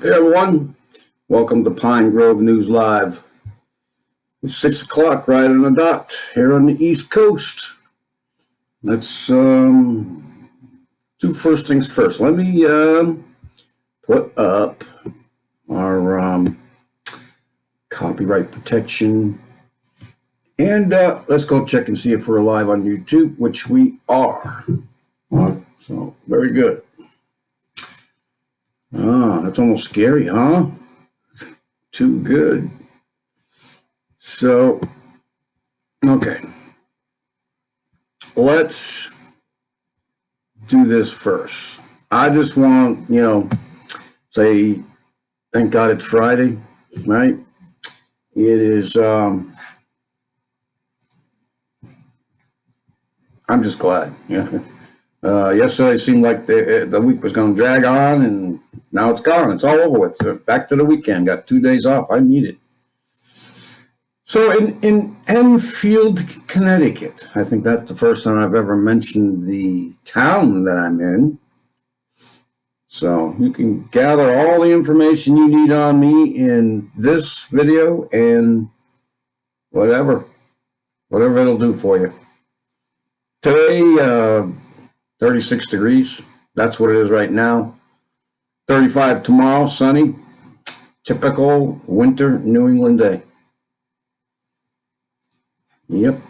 Hey everyone, welcome to Pine Grove News Live. It's 6 o'clock right on the dot here on the East Coast. Let's do first things first. Let me put up our copyright protection, and let's go check and see if we're live on YouTube, which we are. So very good. That's almost scary, huh? Too good. So, okay. Let's do this first. I just want, say, thank God it's Friday, right? It is, I'm just glad, yeah. Yesterday seemed like the week was going to drag on, and now it's gone. It's all over with. Back to the weekend. Got 2 days off. I need it. So in Enfield, Connecticut, I think that's the first time I've ever mentioned the town that I'm in. So you can gather all the information you need on me in this video and whatever it'll do for you. Today, 36 degrees. That's what it is right now. 35 tomorrow, sunny. Typical winter New England day. Yep.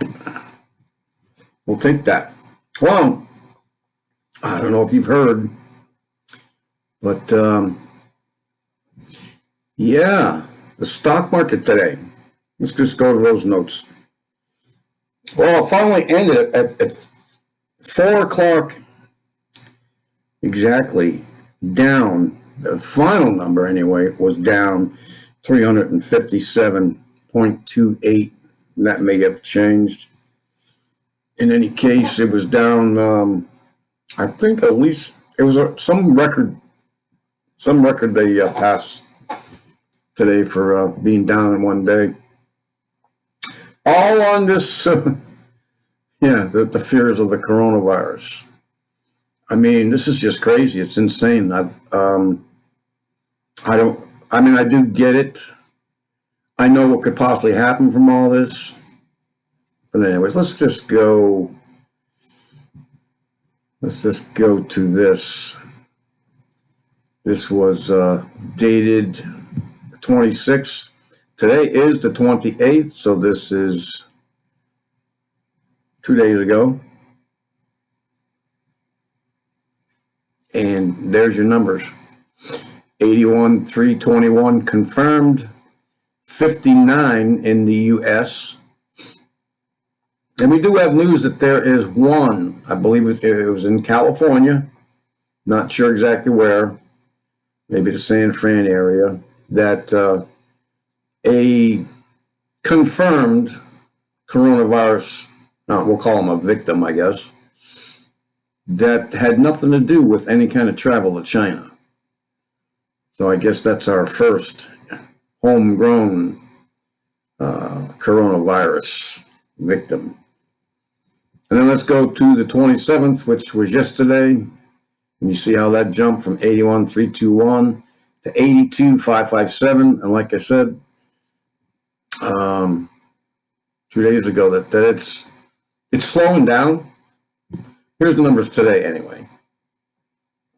We'll take that. Well, I don't know if you've heard, but yeah, the stock market today. Let's just go to those notes. Well, it finally ended at 4 o'clock exactly, down. The final number, anyway, was down 357.28. That may have changed. In any case, it was down, I think at least it was some record they passed today for being down in one day. All on this, the fears of the coronavirus. I mean, this is just crazy. It's insane. I do get it. I know what could possibly happen from all this. But anyways, let's just go to this. This was dated the 26th. Today is the 28th, so this is 2 days ago. And there's your numbers. 81,321 confirmed, 59 in the U.S. And we do have news that there is one, I believe it was in California, not sure exactly where, maybe the San Fran area, that a confirmed coronavirus, we'll call him a victim, I guess, that had nothing to do with any kind of travel to China. So I guess that's our first homegrown coronavirus victim. And then let's go to the 27th, which was yesterday. And you see how that jumped from 81,321 to 82,557. And like I said, 2 days ago, that it's slowing down. Here's the numbers today anyway.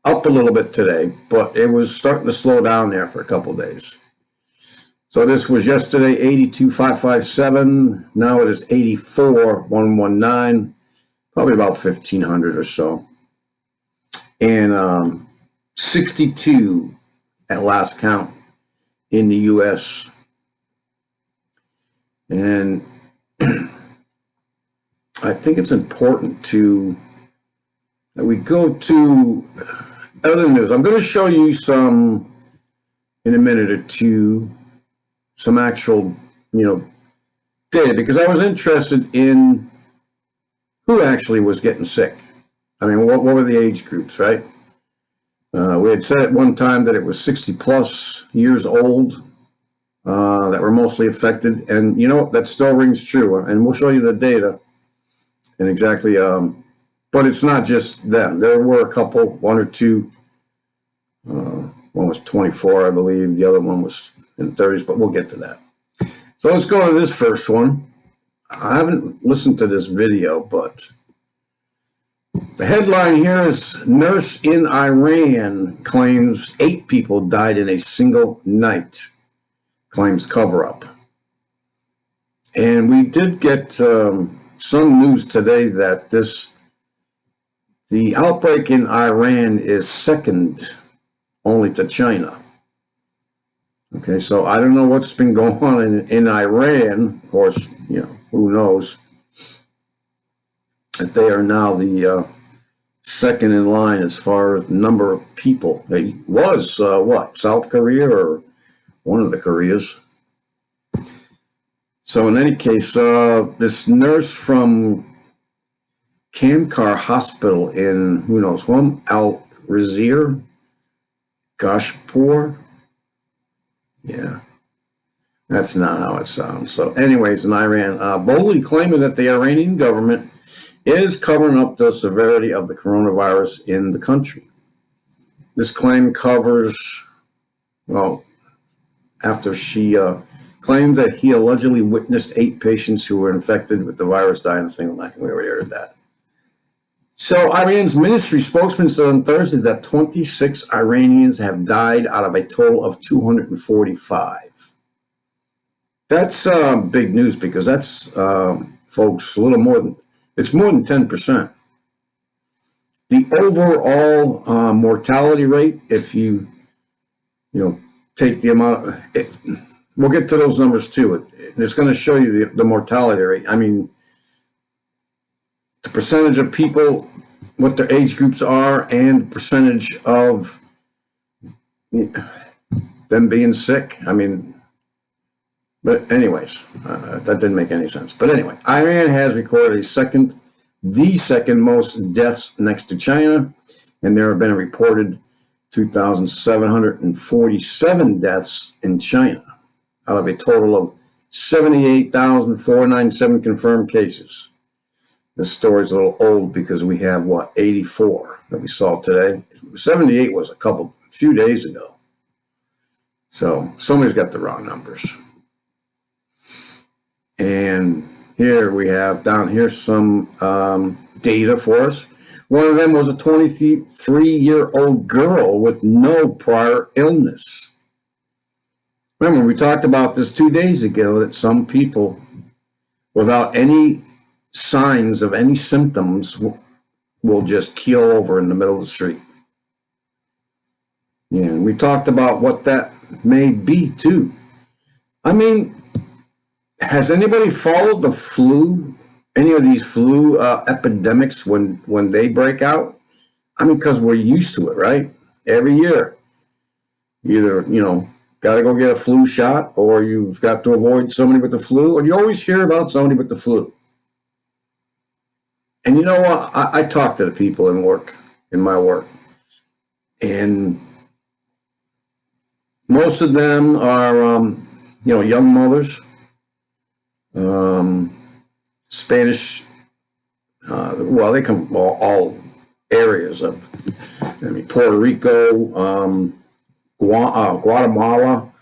Up a little bit today, but it was starting to slow down there for a couple of days. So this was yesterday, 82,557. Now it is 84,119, probably about 1,500 or so. And 62 at last count in the U.S. And I think it's important that we go to other news. I'm going to show you some, in a minute or two, some actual, data, because I was interested in who actually was getting sick. I mean, what were the age groups, right? We had said at one time that it was 60 plus years old that were mostly affected. And that still rings true. And we'll show you the data and exactly, but it's not just them. There were a couple, one or two One was 24, I believe. The other one was in the 30s, but we'll get to that. So let's go to this first one. I haven't listened to this video, but the headline here is nurse in Iran claims 8 people died in a single night, claims cover-up. And we did get some news today that the outbreak in Iran is second only to China. Okay, so I don't know what's been going on in Iran. Of course, who knows? That they are now the second in line as far as number of people. They was, South Korea or one of the Koreas. So in any case, this nurse from Kamkar Hospital in, who knows, Al Razir, Gashpur. Yeah, that's not how it sounds. So anyways, in Iran, boldly claiming that the Iranian government is covering up the severity of the coronavirus in the country. This claim covers, after she claimed that he allegedly witnessed 8 patients who were infected with the virus die in a single night. We already heard that. So Iran's ministry spokesman said on Thursday that 26 Iranians have died out of a total of 245. That's big news because that's, folks, it's more than 10%. The overall mortality rate, if you take the amount, we'll get to those numbers too. It's going to show you the mortality rate. I mean, the percentage of people, what their age groups are, and percentage of them being sick. I mean, but anyways, that didn't make any sense. But anyway, Iran has recorded the second most deaths next to China, and there have been reported 2,747 deaths in China out of a total of 78,497 confirmed cases. This story's a little old because we have, 84 that we saw today. 78 was a few days ago. So somebody's got the wrong numbers. And here we have down here some data for us. One of them was a 23-year-old girl with no prior illness. Remember, we talked about this 2 days ago, that some people without any signs of any symptoms will just keel over in the middle of the street. Yeah, and we talked about what that may be too. I mean, has anybody followed the flu, any of these flu epidemics when they break out? I mean, because we're used to it, right? Every year, either, got to go get a flu shot, or you've got to avoid somebody with the flu, or you always hear about somebody with the flu. And you know what? I talk to the people in my work, and most of them are, young mothers, Spanish. They come from all areas of, Puerto Rico, Guatemala.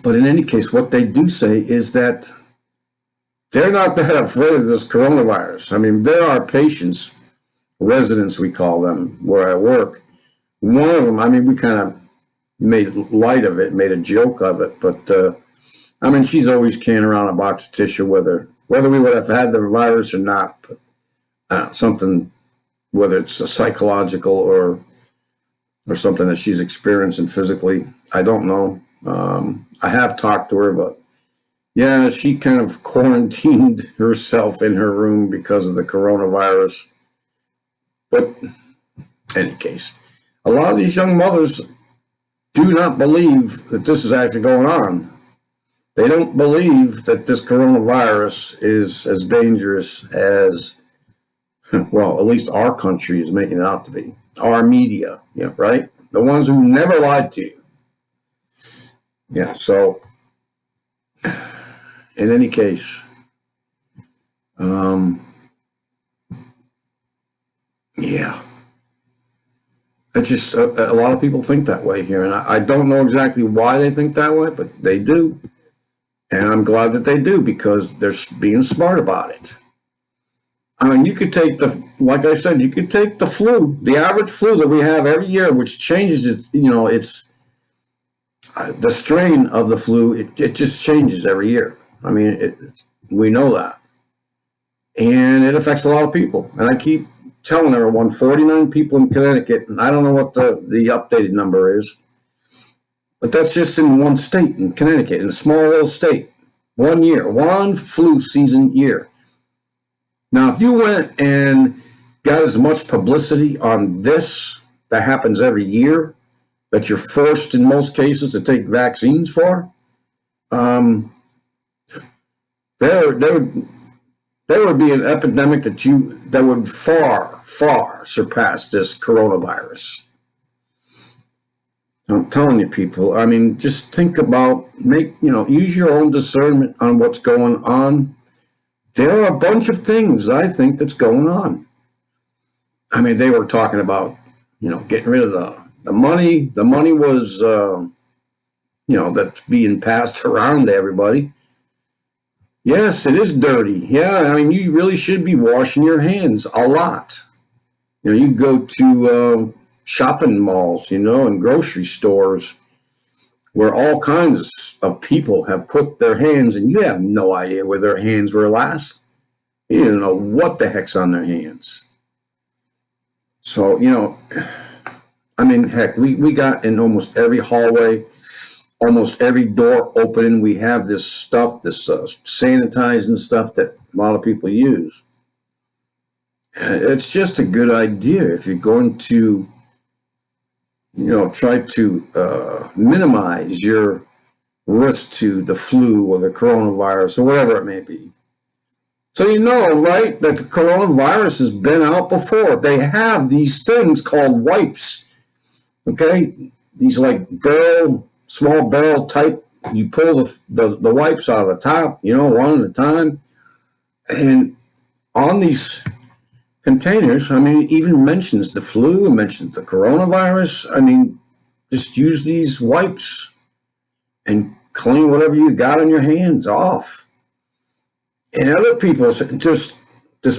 But in any case, what they do say is that they're not that afraid of this coronavirus. I mean, there are patients, residents we call them, where I work. One of them, we kind of made light of it, made a joke of it, but she's always carrying around a box of tissue, whether we would have had the virus or not. But something, whether it's a psychological or something that she's experiencing physically, I don't know. I have talked to her, but yeah, she kind of quarantined herself in her room because of the coronavirus. But in any case, a lot of these young mothers do not believe that this is actually going on. They don't believe that this coronavirus is as dangerous as, at least our country is making it out to be. Our media, right? The ones who never lied to you. Yeah, so in any case, It's just a lot of people think that way here, and I don't know exactly why they think that way, but they do. And I'm glad that they do because they're being smart about it. I mean, you could take like I said, you could take the flu, the average flu that we have every year, which changes, it's the strain of the flu, it just changes every year. I mean, we know that. And it affects a lot of people. And I keep telling everyone 49 people in Connecticut, and I don't know what the updated number is, but that's just in one state, in Connecticut, in a small little state. 1 year, one flu season year. Now, if you went and got as much publicity on this that happens every year, that you're forced in most cases to take vaccines for, there would be an epidemic that would far surpass this coronavirus. I'm telling you, people. I mean, just think about use your own discernment on what's going on. There are a bunch of things I think that's going on. I mean, they were talking about getting rid of the money. The money was that's being passed around to everybody. Yes, it is dirty. Yeah, I mean, you really should be washing your hands a lot. You go to shopping malls, and grocery stores where all kinds of people have put their hands, and you have no idea where their hands were last. You don't know what the heck's on their hands. So, I mean, heck, we got in almost every hallway, almost every door opening, we have this stuff, this sanitizing stuff that a lot of people use. And it's just a good idea if you're going to, try to minimize your risk to the flu or the coronavirus or whatever it may be. So right, that the coronavirus has been out before. They have these things called wipes, okay? These like small barrel type, you pull the wipes out of the top, one at a time. And on these containers, I mean, it even mentions the flu, it mentions the coronavirus. I mean, just use these wipes and clean whatever you got on your hands off. And other people just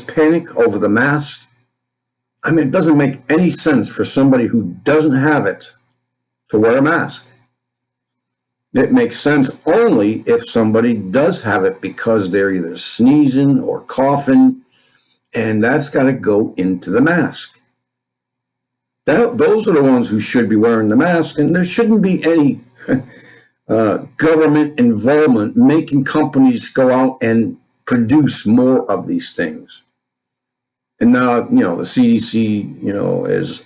panic over the mask. I mean, it doesn't make any sense for somebody who doesn't have it to wear a mask. It makes sense only if somebody does have it because they're either sneezing or coughing, and that's got to go into the mask. Those are the ones who should be wearing the mask, and there shouldn't be any government involvement making companies go out and produce more of these things. And now, the CDC, is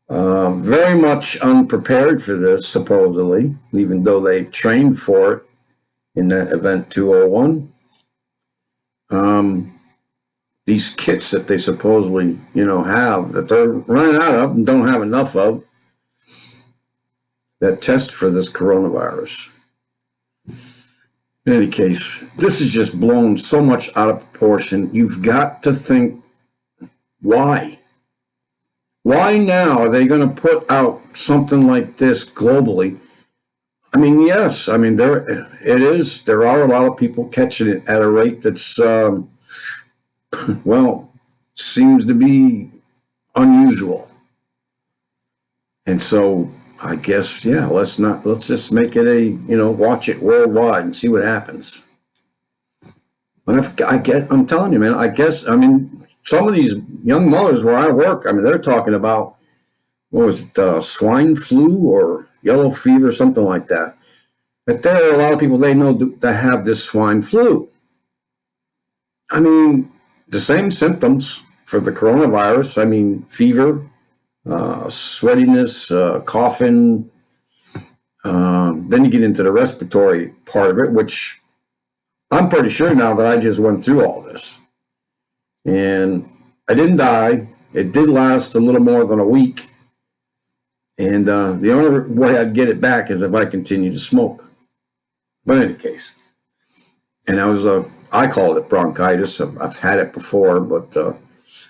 very much unprepared for this, supposedly, even though they trained for it in that event 201. These kits that they supposedly, have, that they're running out of and don't have enough of, that test for this coronavirus. In any case, this is just blown so much out of proportion. You've got to think, why? Why now are they going to put out something like this globally? I mean, yes, I mean, there are a lot of people catching it at a rate that's, seems to be unusual. And so I guess, let's just make it watch it worldwide and see what happens. But I'm telling you, man, I mean, some of these young mothers where I work, I mean, they're talking about, what was it, swine flu or yellow fever, something like that. But there are a lot of people they know that have this swine flu. I mean, the same symptoms for the coronavirus. I mean, fever, sweatiness, coughing. Then you get into the respiratory part of it, which I'm pretty sure now that I just went through all this. And I didn't die. It did last a little more than a week. And the only way I'd get it back is if I continue to smoke. But in any case, and I called it bronchitis. I've had it before, but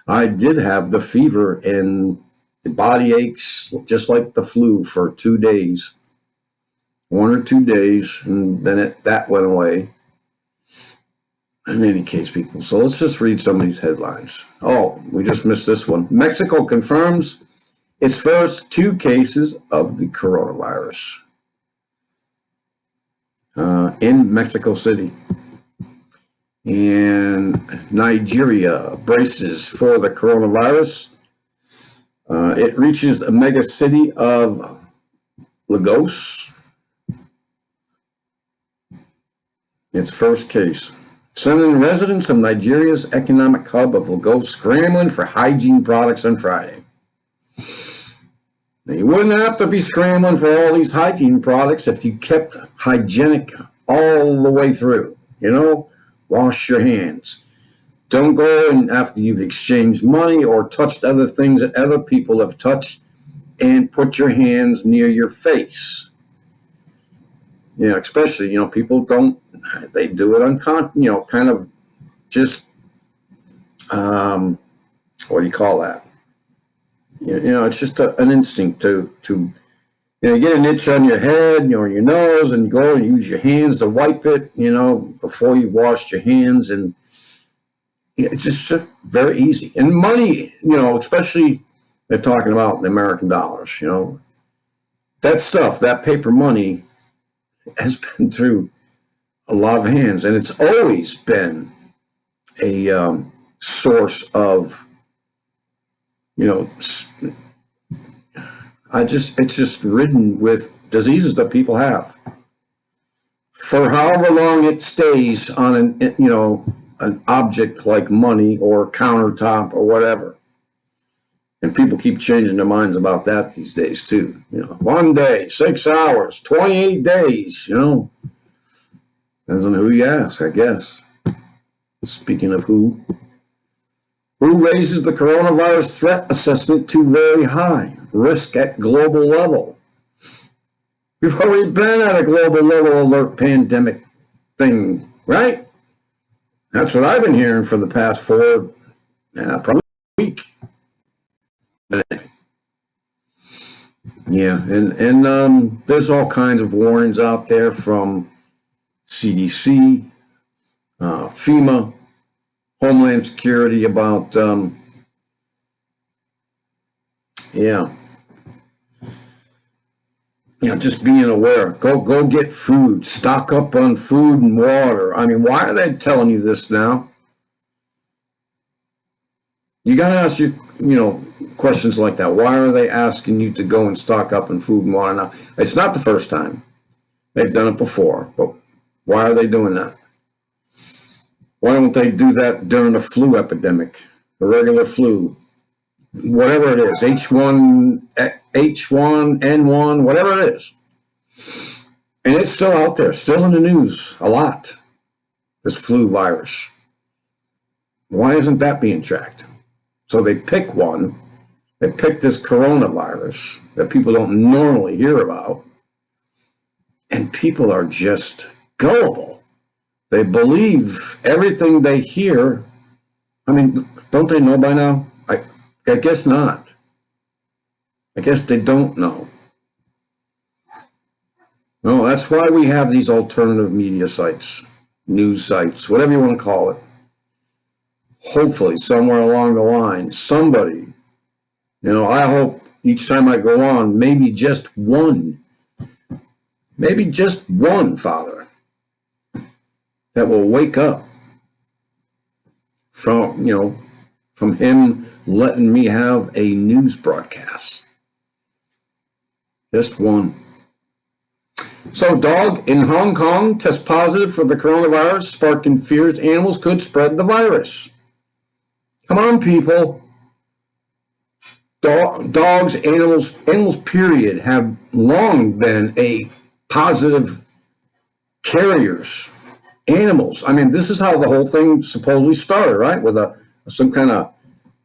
I did have the fever and The body aches just like the flu for 2 days, 1 or 2 days, and then that went away. In any case, people, so let's just read some of these headlines. Oh, we just missed this one. Mexico confirms its first 2 cases of the coronavirus in Mexico City. And Nigeria braces for the coronavirus. It reaches the mega city of Lagos. Its first case. Sending residents of Nigeria's economic hub of Lagos scrambling for hygiene products on Friday. Now, you wouldn't have to be scrambling for all these hygiene products if you kept hygienic all the way through. Wash your hands. Don't go and after you've exchanged money or touched other things that other people have touched and put your hands near your face. Especially, people don't, they do it kind of just, what do you call that? It's just an instinct to you get an itch on your head or your nose and you go and use your hands to wipe it, before you washed your hands. And it's just very easy. And money, especially they're talking about the American dollars, that stuff, that paper money has been through a lot of hands, and it's always been a source of, it's just ridden with diseases that people have. For however long it stays on an object like money or countertop or whatever. And people keep changing their minds about that these days too. 1 day, 6 hours, 28 days, Depends on who you ask, I guess. Speaking of who raises the coronavirus threat assessment to very high risk at global level? We've already been at a global level alert pandemic thing, right? That's what I've been hearing for the past probably a week. Yeah, and there's all kinds of warnings out there from CDC, FEMA, Homeland Security about, just being aware. Go get food. Stock up on food and water. I mean, why are they telling you this now? You got to ask questions like that. Why are they asking you to go and stock up on food and water now? It's not the first time. They've done it before, but why are they doing that? Why don't they do that during the flu epidemic, the regular flu, whatever it is, H1N1, whatever it is. And it's still out there, still in the news a lot, this flu virus. Why isn't that being tracked? So they pick one. They pick this coronavirus that people don't normally hear about. And people are just gullible. They believe everything they hear. I mean, don't they know by now? I guess not. I guess they don't know. No, that's why we have these alternative media sites, news sites, whatever you want to call it. Hopefully, somewhere along the line, somebody, I hope each time I go on, maybe just one, Father, that will wake up from him letting me have a news broadcast. Just one. So, dog in Hong Kong tests positive for the coronavirus, sparking fears animals could spread the virus. Come on, people. Dogs, animals, period, have long been a positive carriers. Animals. I mean, this is how the whole thing supposedly started, right? With some kind of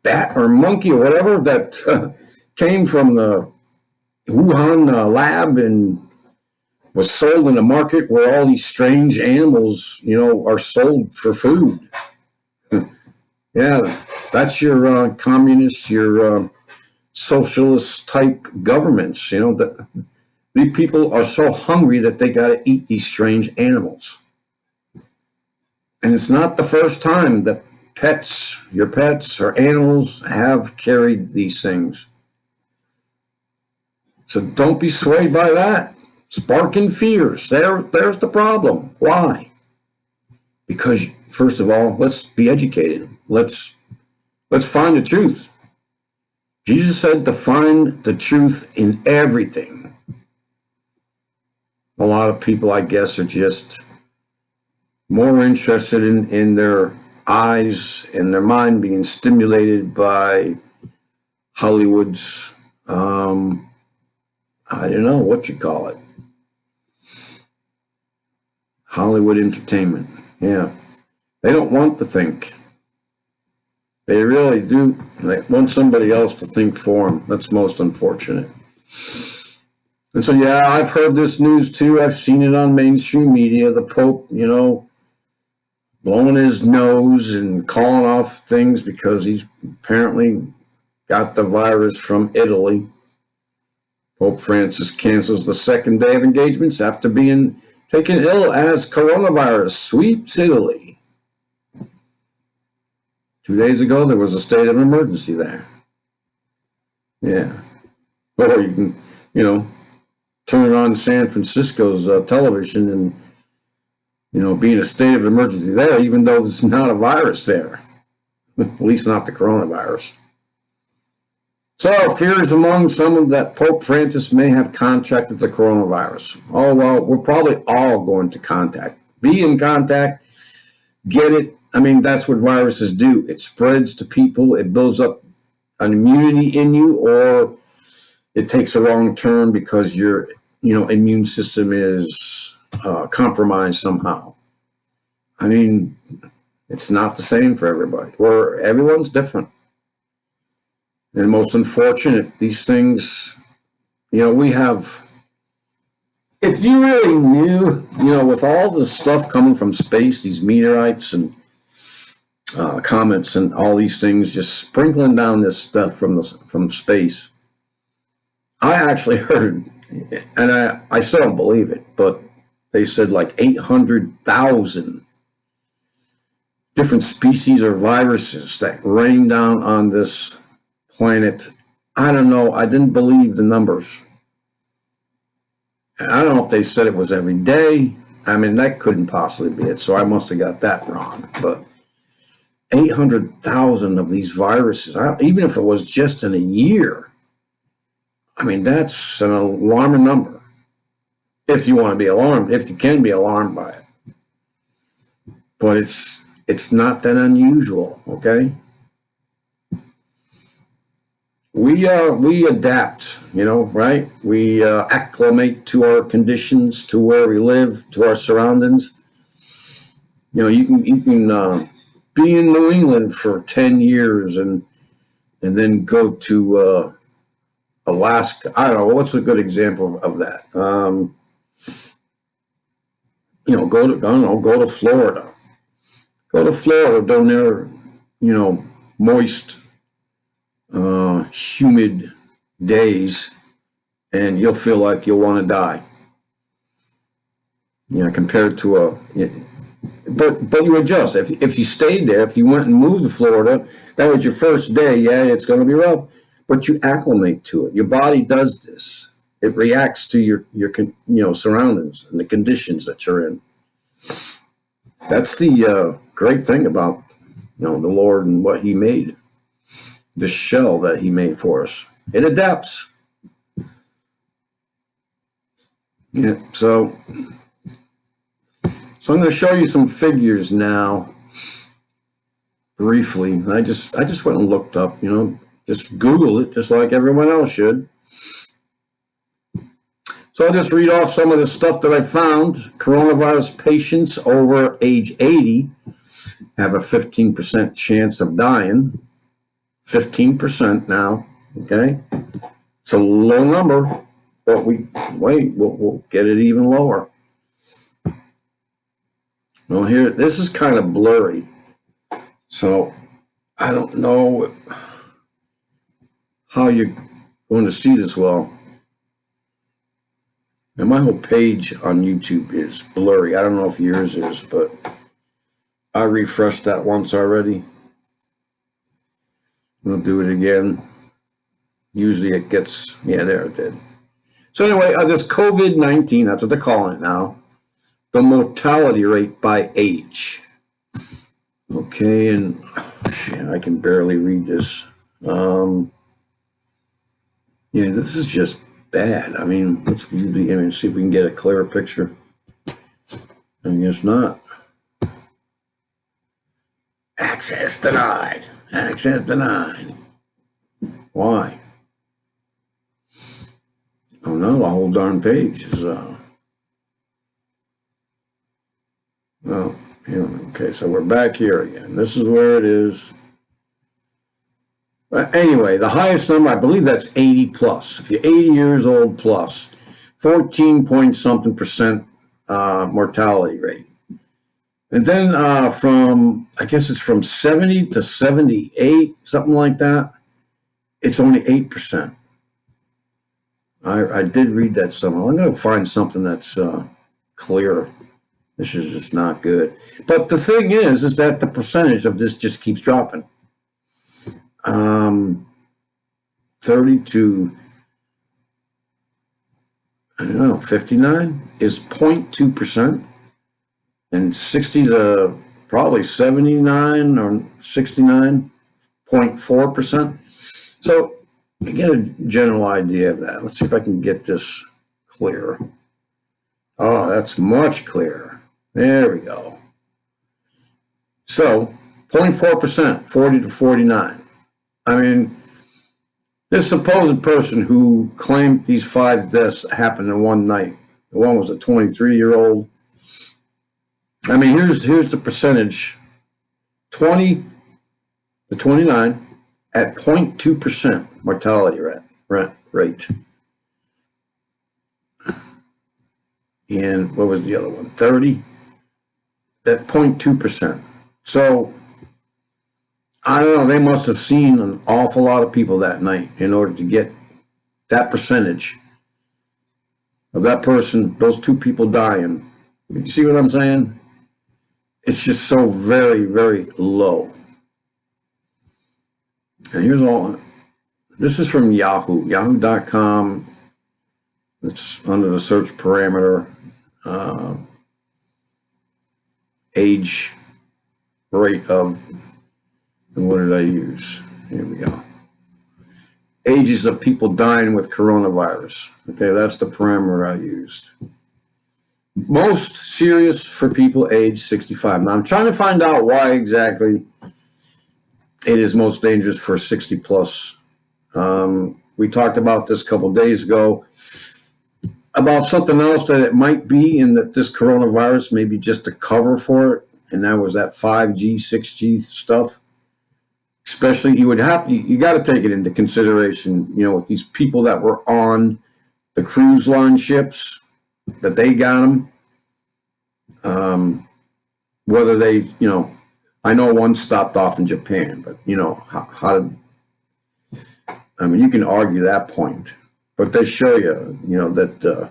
bat or monkey or whatever that came from the Wuhan lab and was sold in a market where all these strange animals, are sold for food. Yeah, that's your communist, your socialist type governments. That these people are so hungry that they got to eat these strange animals. And it's not the first time that your pets or animals have carried these things. So don't be swayed by that. Sparking fears. There's the problem. Why? Because first of all, let's be educated. Let's find the truth. Jesus said to find the truth in everything. A lot of people, I guess, are just more interested in their eyes and their mind being stimulated by Hollywood's, I don't know what you call it. Hollywood entertainment. Yeah. They don't want to think. They really do. They want somebody else to think for them. That's most unfortunate. And so, yeah, I've heard this news too. I've seen it on mainstream media. The Pope, blowing his nose and calling off things because he's apparently got the virus from Italy. Pope Francis cancels the second day of engagements after being taken ill as coronavirus sweeps Italy. 2 days ago, there was a state of emergency there. Yeah. Or you can, turn on San Francisco's television and, be in a state of emergency there, even though there's not a virus there. At least not the coronavirus. So, fears among some that Pope Francis may have contracted the coronavirus. Oh, well, we're probably all going to be in contact, get it. I mean, that's what viruses do. It spreads to people. It builds up an immunity in you, or it takes a wrong turn because your, immune system is compromised somehow. I mean, it's not the same for everybody. Everyone's different. And most unfortunate, these things, we have, if you really knew, with all the stuff coming from space, these meteorites and comets and all these things just sprinkling down this stuff from space. I actually heard, and I still don't believe it, but they said like 800,000 different species or viruses that rain down on this planet. I don't know. I didn't believe the numbers. And I don't know if they said it was every day. I mean, that couldn't possibly be it. So I must have got that wrong. But 800,000 of these viruses, even if it was just in a year, I mean, that's an alarming number. If you want to be alarmed, if you can be alarmed by it. But it's not that unusual, okay? We adapt, right? We acclimate to our conditions, to where we live, to our surroundings. You can be in New England for 10 years and then go to Alaska. I don't know, what's a good example of that? Go to Florida. Go to Florida down there, moist, humid days, and you'll feel like you'll want to die. Compared to but you adjust. If you stayed there, if you went and moved to Florida, that was your first day. Yeah, it's going to be rough, but you acclimate to it. Your body does this. It reacts to your surroundings and the conditions that you're in. That's the great thing about the Lord and what He made. The shell that He made for us. It adapts. Yeah, so I'm going to show you some figures now, briefly. I just went and looked up, just Google it, just like everyone else should. So I'll just read off some of the stuff that I found. Coronavirus patients over age 80 have a 15% chance of dying. 15% now, okay? It's a low number, but we'll get it even lower. Well, here, this is kind of blurry, so I don't know how you're going to see this well. And my whole page on YouTube is blurry. I don't know if yours is, but I refreshed that once already. We'll do it again. Usually it gets, yeah, there it did. So anyway, this COVID-19, that's what they're calling it now, the mortality rate by age. Okay, and yeah, I can barely read this. Yeah, this is just bad. I mean, let's view the image, see if we can get a clearer picture. I guess not. Access denied. Access denied. Why? Oh no, the whole darn page is, well, here, okay, so we're back here again. This is where it is. But anyway, the highest number, I believe that's 80 plus. If you're 80 years old plus, 14 point something percent mortality rate. And then from, I guess it's from 70 to 78, something like that, it's only 8%. I did read that somewhere. I'm going to find something that's clearer. This is just not good. But the thing is that the percentage of this just keeps dropping. 30 to, I don't know, 59 is 0.2%, and 60 to probably 79 or 69.4%. So you get a general idea of that. Let's see if I can get this clearer. Oh, that's much clearer. There we go. So 0.4%, 40 to 49. I mean, this supposed person who claimed these 5 deaths happened in one night. The one was a 23-year-old. I mean, here's the percentage: 20 to 29 at 0.2% mortality rate. And what was the other one? 30 at 0.2%. So I don't know, they must have seen an awful lot of people that night in order to get that percentage of that person, those 2 people dying. You see what I'm saying? It's just so very, very low. And here's all, this is from Yahoo, yahoo.com. It's under the search parameter, age rate of, and what did I use? Here we go. Ages of people dying with coronavirus. Okay, that's the parameter I used. Most serious for people age 65. Now I'm trying to find out why exactly it is most dangerous for 60 plus. We talked about this a couple days ago about something else that it might be, and that this coronavirus may be just a cover for it, and that was that 5G, 6G stuff. Especially, you got to take it into consideration, you know, with these people that were on the cruise line ships, that they got them. Whether they, you know, I know one stopped off in Japan, but, you know, how did, I mean, you can argue that point, but they show you, you know, that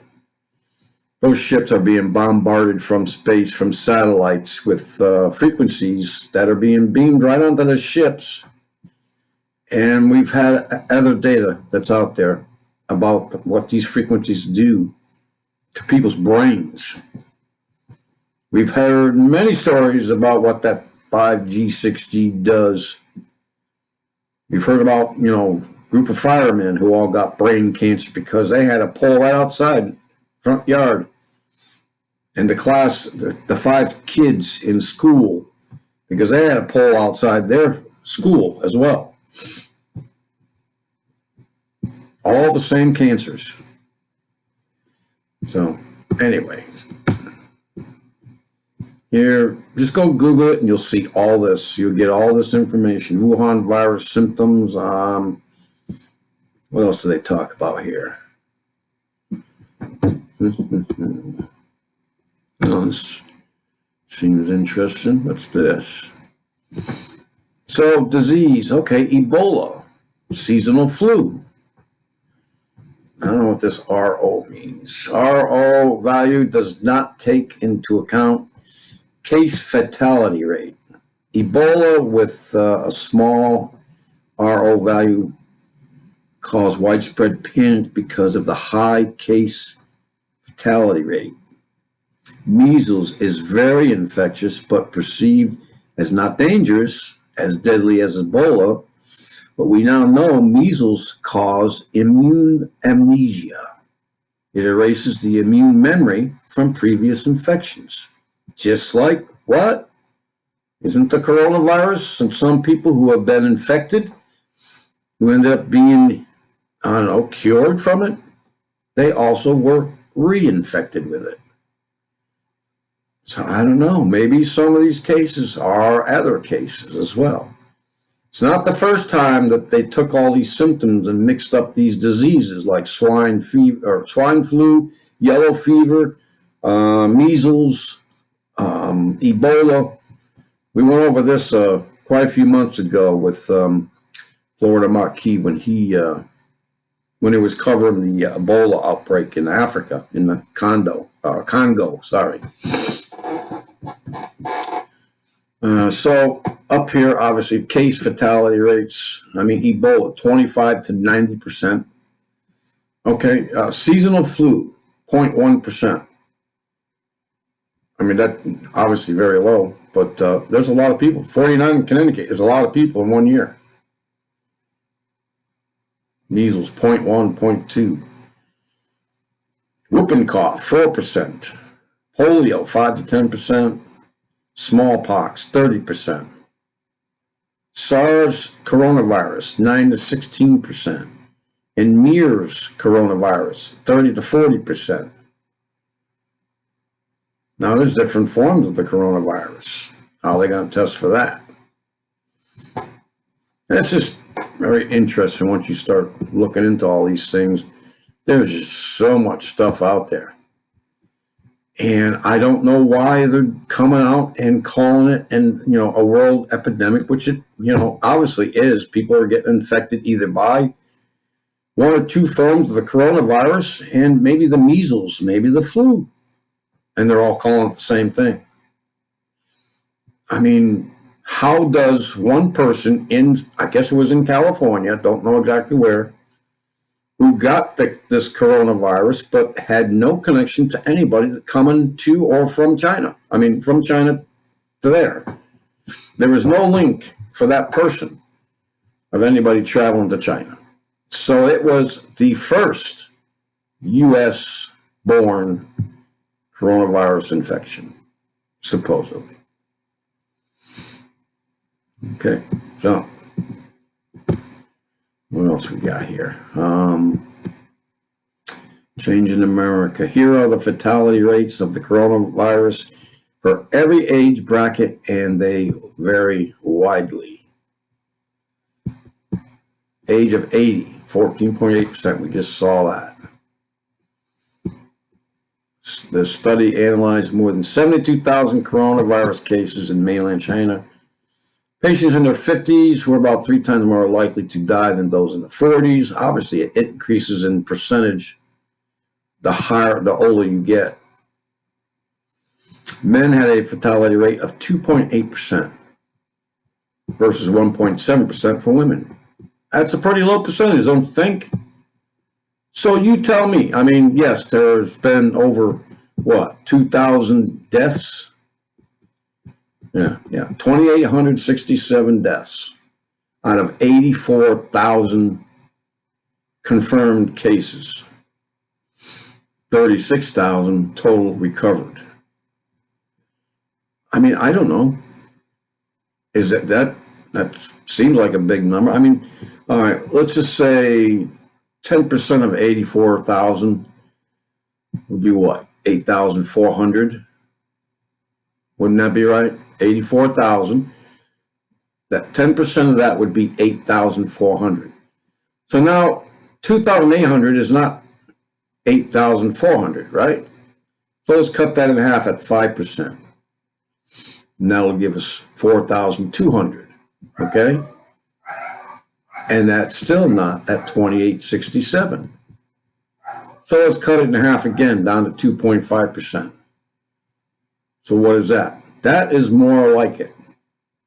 those ships are being bombarded from space, from satellites with frequencies that are being beamed right onto the ships. And we've had other data that's out there about what these frequencies do to people's brains. We've heard many stories about what that 5G, 6G does. We've heard about, you know, group of firemen who all got brain cancer because they had a pole right outside front yard. And the class, the 5 kids in school, because they had a pole outside their school as well. All the same cancers. So anyway, here, just go Google it and you'll see all this. You'll get all this information. Wuhan virus symptoms. What else do they talk about here? Oh, this seems interesting. What's this? So, disease. Okay, Ebola. seasonal flu. I don't know what this RO means. RO value does not take into account case fatality rate. Ebola with a small RO value caused widespread panic because of the high case fatality rate. Measles is very infectious but perceived as not dangerous, as deadly as Ebola. But we now know measles cause immune amnesia. It erases the immune memory from previous infections. Just like what? Isn't the coronavirus and some people who have been infected, who ended up being, I don't know, cured from it, they also were reinfected with it. So I don't know, maybe some of these cases are other cases as well. It's not the first time that they took all these symptoms and mixed up these diseases like swine flu, yellow fever, measles, Ebola. We went over this quite a few months ago with Florida Marquis when he was covering the Ebola outbreak in Africa, in the Congo. So up here, obviously, case fatality rates. I mean, Ebola, 25 to 90%. Okay, seasonal flu, 0.1%. I mean, that obviously very low, but there's a lot of people. 49 in Connecticut is a lot of people in 1 year. Measles, 0.1, 0.2. Whooping cough, 4%. Polio, 5 to 10%. Smallpox, 30%. SARS coronavirus, 9 to 16%. And MERS coronavirus, 30 to 40%. Now, there's different forms of the coronavirus. How are they going to test for that? And it's just very interesting once you start looking into all these things. There's just so much stuff out there. And I don't know why they're coming out and calling it a world epidemic, which it, obviously is. People are getting infected either by one or two forms of the coronavirus and maybe the measles, maybe the flu. And they're all calling it the same thing. I mean, how does one person I guess it was in California, don't know exactly where, who got this coronavirus but had no connection to anybody coming to or from China? I mean, from China to there. There was no link for that person of anybody traveling to China. So it was the first U.S.-born coronavirus infection, supposedly. Okay, so what else we got here? Change in America. Here are the fatality rates of the coronavirus for every age bracket, and they vary widely. Age of 80, 14.8%. We just saw that. The study analyzed more than 72,000 coronavirus cases in mainland China. Patients in their 50s were about 3 times more likely to die than those in the 40s. Obviously, it increases in percentage the older you get. Men had a fatality rate of 2.8% versus 1.7% for women. That's a pretty low percentage, don't you think? So you tell me. I mean, yes, there's been over, 2,000 deaths? Yeah, 2,867 deaths out of 84,000 confirmed cases. 36,000 total recovered. I mean, I don't know. Is that seems like a big number. I mean, all right, let's just say 10% of 84,000 would be what? 8,400. Wouldn't that be right? 84,000. That 10% of that would be 8,400. So now 2,800 is not 8,400, right? So let's cut that in half at 5%. And that'll give us 4,200. Okay? And that's still not at 28.67. So let's cut it in half again, down to 2.5%. So what is that? That is more like it.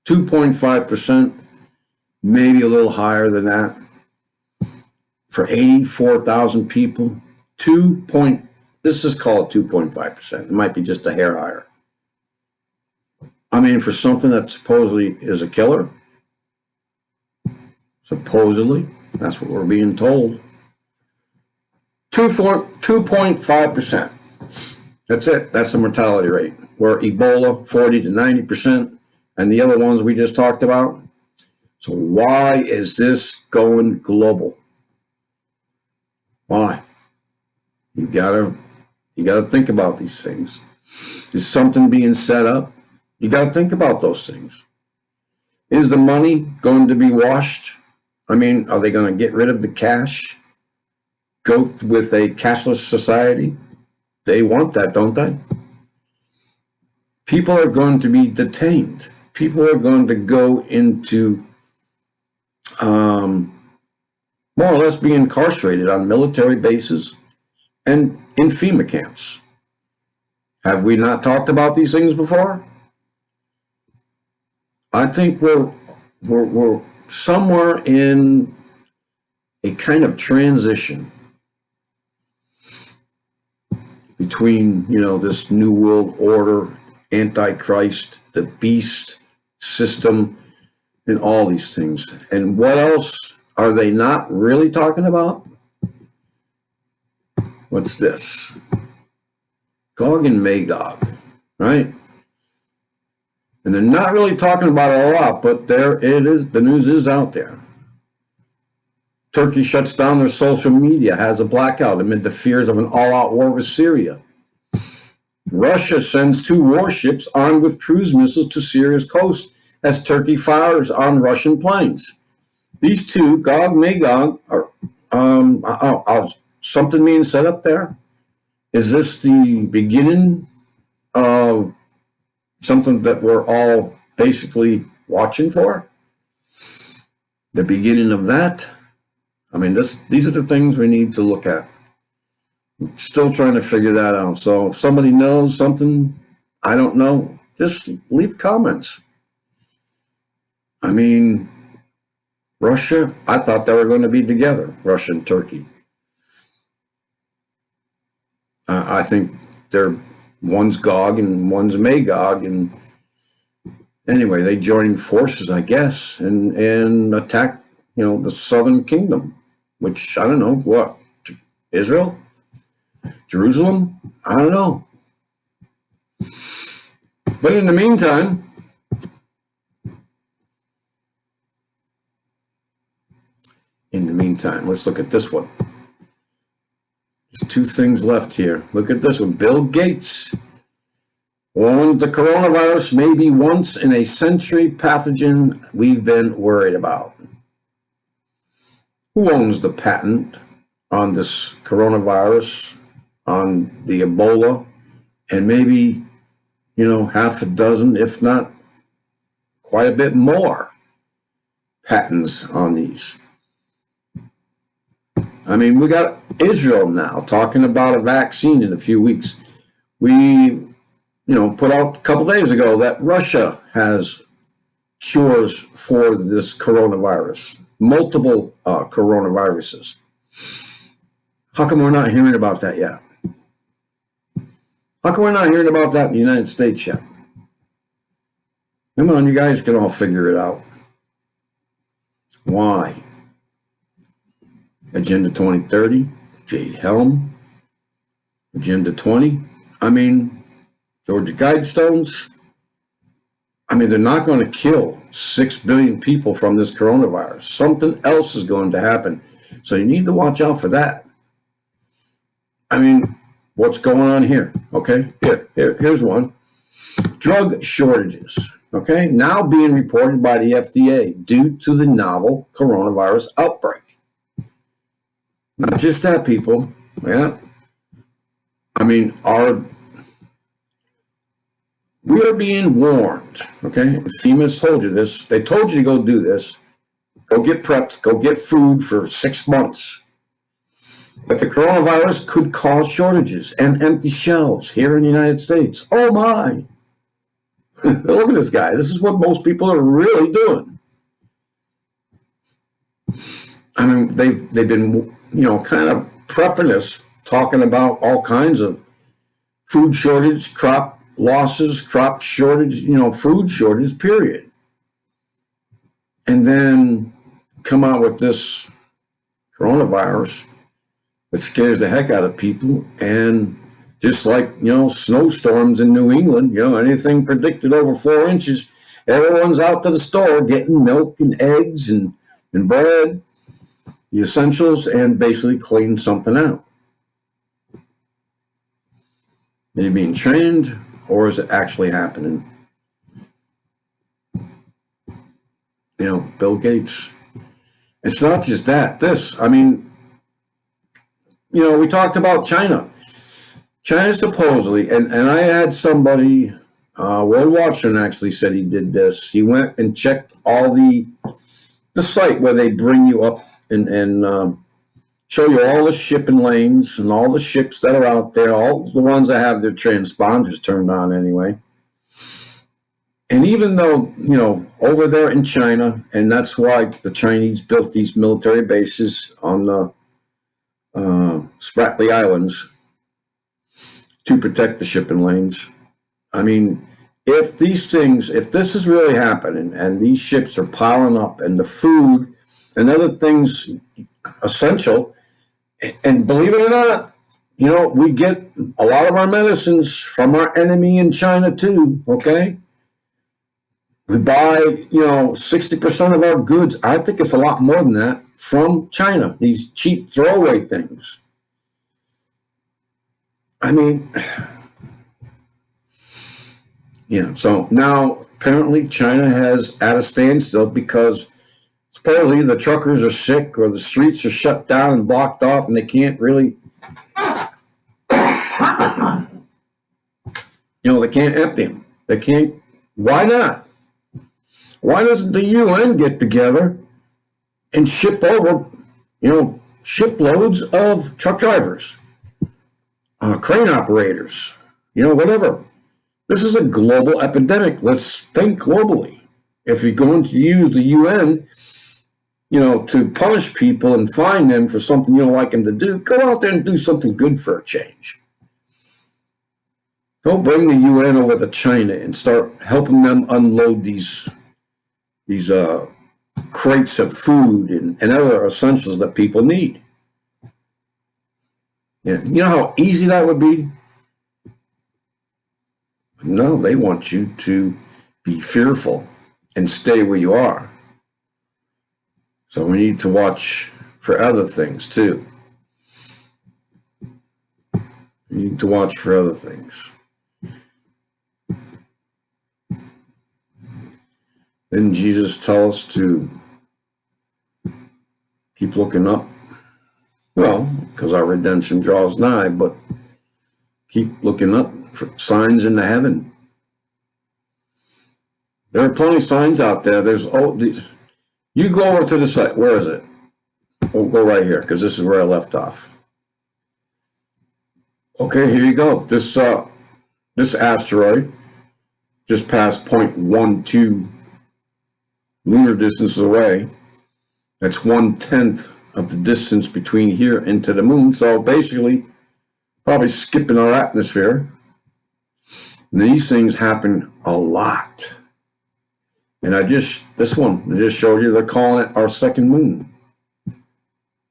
2.5%, maybe a little higher than that. For 84,000 people, this is called 2.5%. It might be just a hair higher. I mean, for something that supposedly is a killer, supposedly, that's what we're being told. 2.5%. That's it. That's the mortality rate. Where Ebola, 40 to 90%, and the other ones we just talked about. So why is this going global? Why? You gotta think about these things. Is something being set up? You gotta think about those things. Is the money going to be washed? I mean, are they going to get rid of the cash? Go with a cashless society? They want that, don't they? People are going to be detained. People are going to go into more or less be incarcerated on military bases and in FEMA camps. Have we not talked about these things before? I think we're somewhere in a kind of transition between, this new world order, Antichrist, the beast system, and all these things. And what else are they not really talking about? What's this? Gog and Magog, right? And they're not really talking about it a lot, but there it is. The news is out there. Turkey shuts down their social media, has a blackout amid the fears of an all-out war with Syria. Russia sends 2 warships armed with cruise missiles to Syria's coast as Turkey fires on Russian planes. These 2, Gog, Magog, are something being set up there? Is this the beginning of something that we're all basically watching for? The beginning of that? I mean, these are the things we need to look at. I'm still trying to figure that out. So if somebody knows something I don't know, just leave comments. I mean, Russia, I thought they were going to be together, Russia and Turkey. I think one's Gog and one's Magog, and anyway, they joined forces, I guess, and attacked, the southern kingdom, which I don't know what, Israel, Jerusalem, I don't know. But in the meantime, let's look at this one. There's 2 things left here. Look at this one. Bill Gates warned the coronavirus may be once in a century pathogen we've been worried about. Who owns the patent on this coronavirus, on the Ebola, and maybe, half a dozen, if not quite a bit more patents on these? I mean, we got Israel now talking about a vaccine in a few weeks. We, put out a couple days ago that Russia has cures for this coronavirus, multiple coronaviruses. How come we're not hearing about that yet? How come we're not hearing about that in the United States yet? Come on, you guys can all figure it out. Why? Agenda 2030, Jade Helm, Agenda 20. I mean, Georgia Guidestones. I mean, they're not going to kill 6 billion people from this coronavirus. Something else is going to happen. So you need to watch out for that. I mean, what's going on here? Okay, here's one. Drug shortages, okay, now being reported by the FDA due to the novel coronavirus outbreak. Not just that, people. Yeah. I mean, we are being warned, okay? FEMA's told you this. They told you to go do this. Go get prepped. Go get food for 6 months. But the coronavirus could cause shortages and empty shelves here in the United States. Oh my! Look at this guy. This is what most people are really doing. I mean, they've been, kind of prepping us, talking about all kinds of food shortage, crop losses, crop shortage, food shortage, period. And then come out with this coronavirus that scares the heck out of people. And just like, snowstorms in New England, anything predicted over 4 inches, everyone's out to the store getting milk and eggs and bread, the essentials, and basically clean something out. Are you being trained, or is it actually happening? Bill Gates. It's not just that. We talked about China. China supposedly, and I had somebody, World Watchman actually said he did this. He went and checked all the site where they bring you up and show you all the shipping lanes and all the ships that are out there, all the ones that have their transponders turned on anyway. And even though, over there in China, and that's why the Chinese built these military bases on the Spratly Islands to protect the shipping lanes. I mean, if this is really happening and these ships are piling up and the food and other things essential, and believe it or not, we get a lot of our medicines from our enemy in China too, okay? We buy, 60% of our goods, I think it's a lot more than that, from China, these cheap throwaway things. I mean, so now apparently China has at a standstill because supposedly the truckers are sick or the streets are shut down and blocked off and they can't really, they can't empty them. They can't, why not? Why doesn't the UN get together and ship over, shiploads of truck drivers, crane operators, whatever. This is a global epidemic. Let's think globally. If you're going to use the UN, to punish people and fine them for something you don't like them to do, go out there and do something good for a change. Don't bring the UN over to China and start helping them unload these crates of food and other essentials that people need. You know how easy that would be? No, they want you to be fearful and stay where you are. So we need to watch for other things too. We need to watch for other things. Didn't Jesus tell us to keep looking up? Well, because our redemption draws nigh, but keep looking up for signs in the heaven. There are plenty of signs out there. You go over to the site. Where is it? We'll go right here because this is where I left off. Okay, here you go. This asteroid just passed 0.12 lunar distance away. That's 1/10 of the distance between here and to the moon. So basically, probably skipping our atmosphere. And these things happen a lot. And I just showed you, they're calling it our second moon.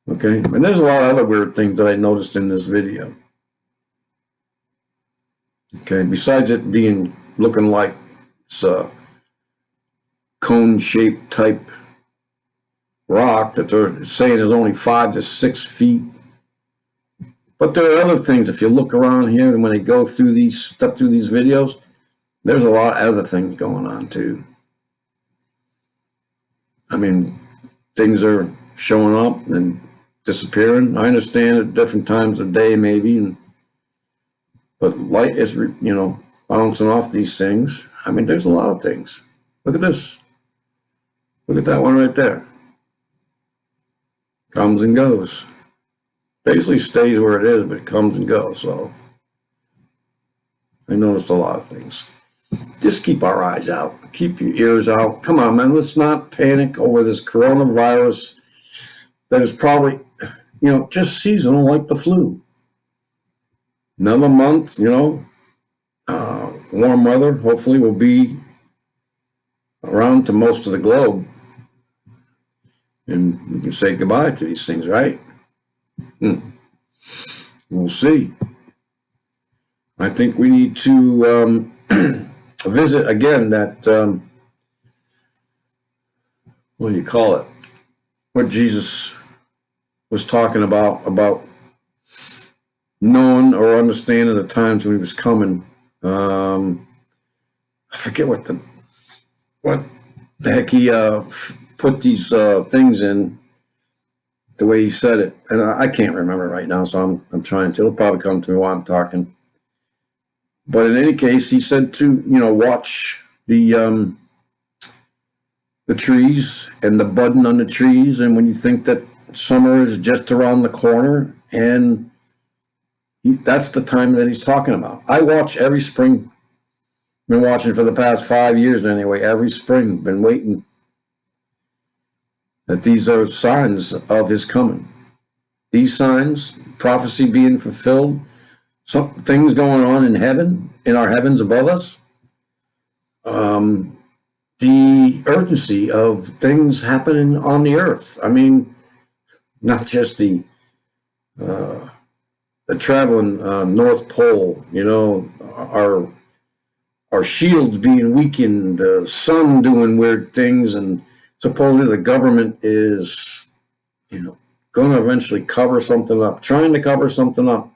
Okay, and there's a lot of other weird things that I noticed in this video. Okay, besides it looking like it's a cone-shaped type rock that they're saying is only 5 to 6 feet. But there are other things. If you look around here and when they go through these videos, there's a lot of other things going on too. I mean, things are showing up and disappearing. I understand at different times of day maybe, but light is, bouncing off these things. I mean, there's a lot of things. Look at this. Look at that one right there. Comes and goes. Basically stays where it is, but it comes and goes. So I noticed a lot of things. Just keep our eyes out. Keep your ears out. Come on, man. Let's not panic over this coronavirus that is probably, just seasonal like the flu. Another month, warm weather hopefully will be around to most of the globe. And we can say goodbye to these things, right? We'll see. I think we need to visit again that, what do you call it? What Jesus was talking about knowing or understanding the times when he was coming. I forget what the heck he put these things in, the way he said it, and I can't remember right now, so I'm trying to. It'll probably come to me while I'm talking. But in any case, he said to watch the trees and the budding on the trees, and when you think that summer is just around the corner, and that's the time that he's talking about. I watch every spring. Been watching for the past 5 years anyway. Every spring, been waiting. That these are signs of his coming. These signs, prophecy being fulfilled, some things going on in heaven, in our heavens above us. The urgency of things happening on the earth. I mean, not just the traveling North Pole, our shields being weakened, the sun doing weird things, and supposedly the government is, going to eventually cover something up, trying to cover something up.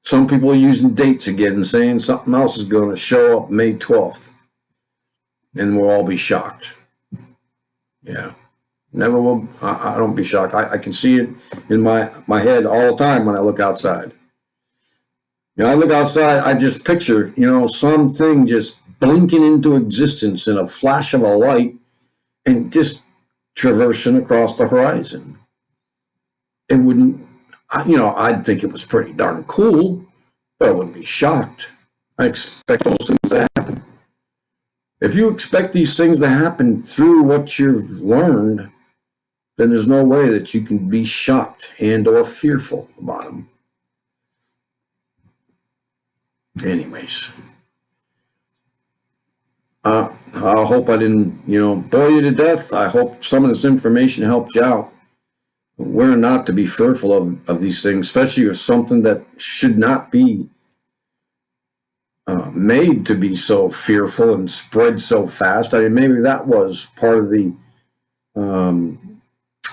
Some people are using dates again and saying something else is going to show up May 12th, and we'll all be shocked. Yeah, never will. I don't be shocked. I can see it in my head all the time when I look outside. I look outside, I just picture, something just blinking into existence in a flash of a light and just traversing across the horizon. It wouldn't, I'd think it was pretty darn cool, but I wouldn't be shocked. I expect those things to happen. If you expect these things to happen through what you've learned, then there's no way that you can be shocked and or fearful about them. Anyways, I hope I didn't, bore you to death. I hope some of this information helped you out. We're not to be fearful of these things, especially with something that should not be made to be so fearful and spread so fast. I mean, maybe that was part of the,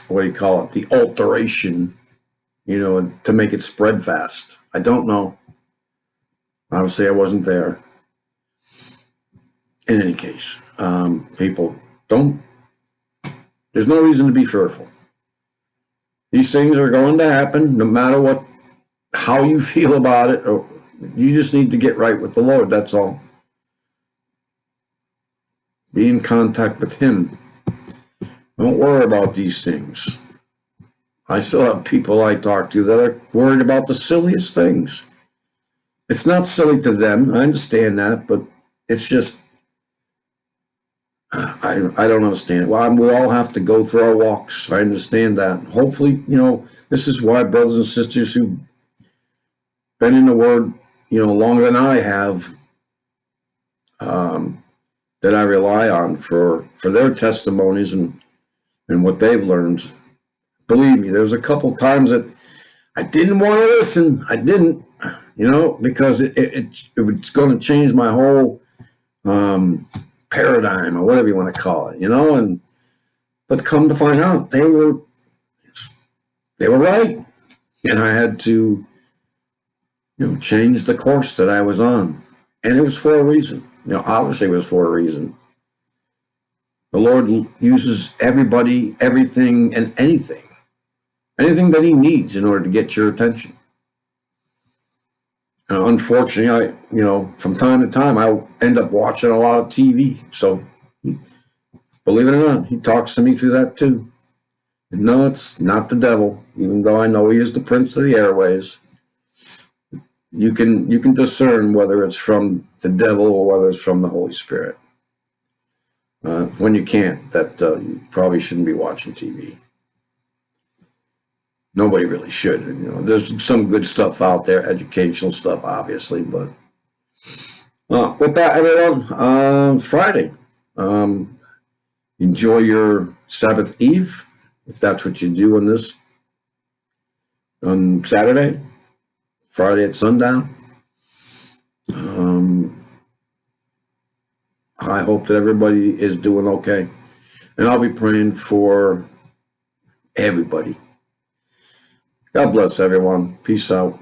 what do you call it, the alteration, to make it spread fast. I don't know. Obviously, I wasn't there. In any case, people, there's no reason to be fearful. These things are going to happen no matter how you feel about it. Or you just need to get right with the Lord, that's all. Be in contact with him. Don't worry about these things. I still have people I talk to that are worried about the silliest things. It's not silly to them, I understand that, but it's just, I don't understand. Well, we all have to go through our walks. I understand that. Hopefully, this is why brothers and sisters who've been in the Word, longer than I have, that I rely on for their testimonies and what they've learned. Believe me, there's a couple times that I didn't want to listen. I didn't, because it's going to change my whole paradigm or whatever you want to call it, but come to find out they were right, and I had to change the course that I was on, and it was for a reason. Obviously it was for a reason. The Lord uses everybody, everything, and anything that he needs in order to get your attention. Unfortunately, from time to time, I end up watching a lot of TV. So, believe it or not, he talks to me through that too. No, it's not the devil, even though I know he is the prince of the airways. You can discern whether it's from the devil or whether it's from the Holy Spirit. When you can't, that you probably shouldn't be watching TV. Nobody really should. You know, there's some good stuff out there, educational stuff, obviously, but with that, everyone, Friday. Enjoy your Sabbath Eve, if that's what you do on Saturday, Friday at sundown. I hope that everybody is doing okay, and I'll be praying for everybody. God bless everyone. Peace out.